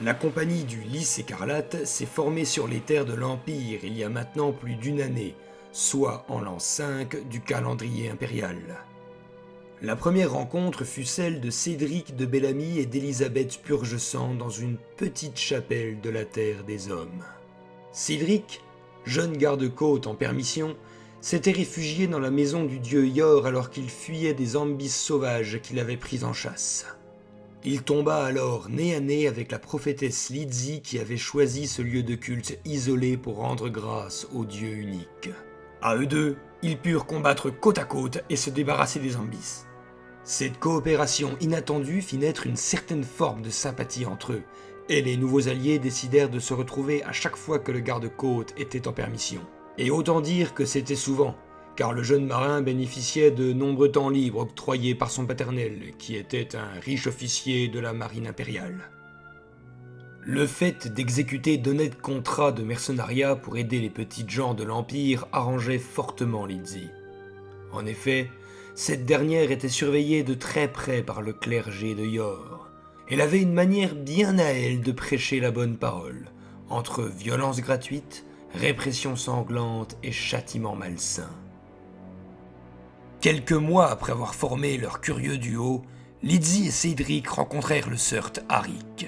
La compagnie du Lys écarlate s'est formée sur les terres de l'Empire il y a maintenant plus d'une année, soit en l'an 5 du calendrier impérial. La première rencontre fut celle de Cédric de Bellamy et d'Élisabeth Purgesang dans une petite chapelle de la Terre des Hommes. Cédric, jeune garde-côte en permission, s'était réfugié dans la maison du dieu Yor alors qu'il fuyait des ambis sauvages qu'il avait pris en chasse. Il tomba alors nez à nez avec la prophétesse Lydie qui avait choisi ce lieu de culte isolé pour rendre grâce au Dieu unique. À eux deux, ils purent combattre côte à côte et se débarrasser des ambis. Cette coopération inattendue fit naître une certaine forme de sympathie entre eux, et les nouveaux alliés décidèrent de se retrouver à chaque fois que le garde-côte était en permission. Et autant dire que c'était souvent, car le jeune marin bénéficiait de nombreux temps libres octroyés par son paternel, qui était un riche officier de la marine impériale. Le fait d'exécuter d'honnêtes contrats de mercenariat pour aider les petites gens de l'Empire arrangeait fortement Lydie. En effet, cette dernière était surveillée de très près par le clergé de Yor. Elle avait une manière bien à elle de prêcher la bonne parole, entre violence gratuite, répression sanglante et châtiment malsain. Quelques mois après avoir formé leur curieux duo, Lydie et Cédric rencontrèrent le Surt Arik.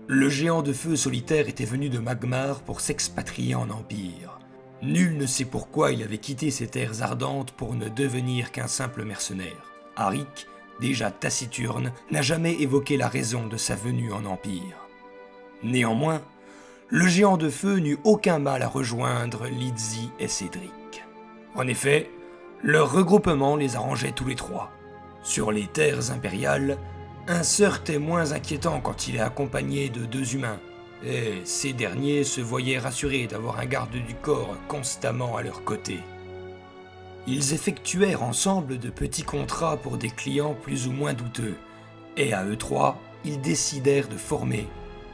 Le géant de feu solitaire était venu de Magmar pour s'expatrier en Empire. Nul ne sait pourquoi il avait quitté ces terres ardentes pour ne devenir qu'un simple mercenaire. Arik, déjà taciturne, n'a jamais évoqué la raison de sa venue en Empire. Néanmoins, le géant de feu n'eut aucun mal à rejoindre Lydie et Cédric. En effet, leur regroupement les arrangeait tous les trois. Sur les terres impériales, un Surt est moins inquiétant quand il est accompagné de deux humains, et ces derniers se voyaient rassurés d'avoir un garde du corps constamment à leur côté. Ils effectuèrent ensemble de petits contrats pour des clients plus ou moins douteux, et à eux trois, ils décidèrent de former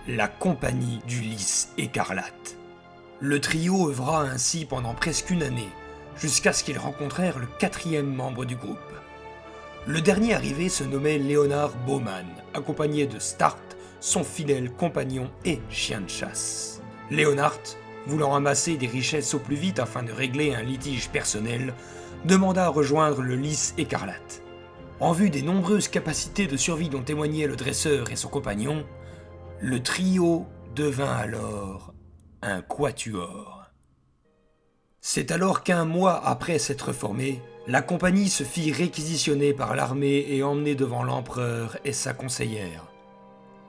la compagnie du Lys écarlate. Le trio œuvra ainsi pendant presque une année, jusqu'à ce qu'ils rencontrèrent le quatrième membre du groupe. Le dernier arrivé se nommait Léonard Baumann, accompagné de Start, son fidèle compagnon et chien de chasse. Léonard, voulant amasser des richesses au plus vite afin de régler un litige personnel, demanda à rejoindre le Lys écarlate. En vue des nombreuses capacités de survie dont témoignaient le dresseur et son compagnon, le trio devint alors un quatuor. C'est alors qu'un mois après s'être formé, la compagnie se fit réquisitionner par l'armée et emmenée devant l'empereur et sa conseillère.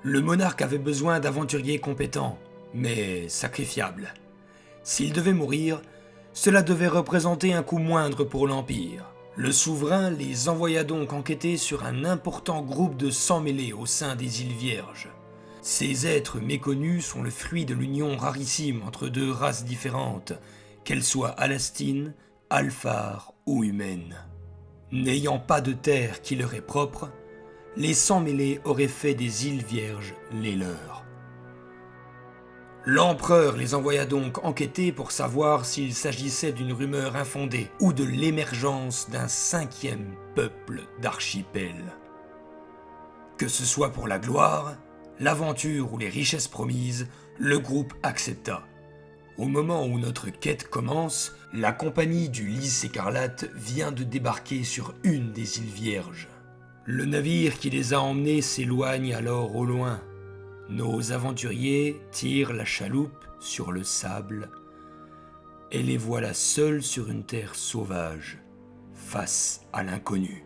Le monarque avait besoin d'aventuriers compétents, mais sacrifiables. S'il devait mourir, cela devait représenter un coût moindre pour l'Empire. Le souverain les envoya donc enquêter sur un important groupe de sans-mêlés au sein des îles Vierges. Ces êtres méconnus sont le fruit de l'union rarissime entre deux races différentes, qu'elles soient alastines, alphars ou humaines. N'ayant pas de terre qui leur est propre, les sans-mêlés auraient fait des îles Vierges les leurs. L'empereur les envoya donc enquêter pour savoir s'il s'agissait d'une rumeur infondée ou de l'émergence d'un cinquième peuple d'archipels. Que ce soit pour la gloire, l'aventure ou les richesses promises, le groupe accepta. Au moment où notre quête commence, la compagnie du Lys écarlate vient de débarquer sur une des îles Vierges. Le navire qui les a emmenés s'éloigne alors au loin. Nos aventuriers tirent la chaloupe sur le sable et les voilà seuls sur une terre sauvage, face à l'inconnu.